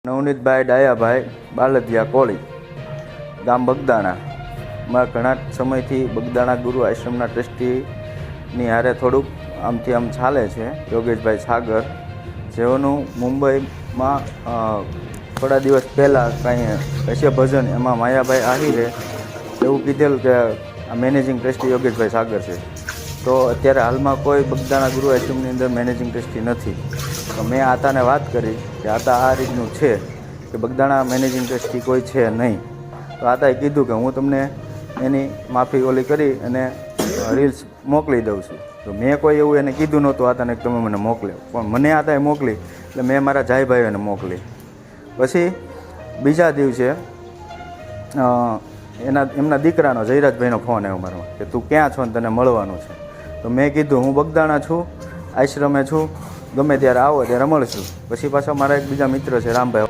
નવનીતભાઈ ડાયાભાઈ બાલદિયા કોળી, ગામ બગદાણા. માં ઘણા સમયથી બગદાણા ગુરુ આશ્રમના ટ્રસ્ટીની હારે થોડુંક આમથી આમ ચાલે છે. યોગેશભાઈ સાગર, જેઓનું મુંબઈમાં થોડા દિવસ પહેલાં કાંઈ હશે ભજન, એમાં માયાભાઈ આહિરે એવું કીધેલું કે આ મેનેજિંગ ટ્રસ્ટી યોગેશભાઈ સાગર છે. તો અત્યારે હાલમાં કોઈ બગદાણા ગુરુ આશ્રમની અંદર મેનેજિંગ ટ્રસ્ટી નથી. તો મેં આતાને વાત કરી કે આતા આ રીતનું છે કે બગદાણા મેનેજિંગ ટ્રસ્ટી કોઈ છે નહીં. તો આતાએ કીધું કે હું તમને એની માફી ઓલી કરી અને રીલ્સ મોકલી દઉં છું. તો મેં કોઈ એવું એને કીધું નહોતું આતાને કે તમે મને મોકલ્યો, પણ મને આતાએ મોકલી એટલે મેં મારા જાયભાઈઓને મોકલી. પછી બીજા દિવસે એમના દીકરાનો જયરાજભાઈનો ફોન આવ્યો મારો કે તું ક્યાં છો ને તને મળવાનું છે. તો મેં કીધું હું બગદાણા છું, આશ્રમે છું, ગમે ત્યારે આવો ત્યારે મળશું. પછી પાછા મારા એક બીજા મિત્ર છે રામભાઈ,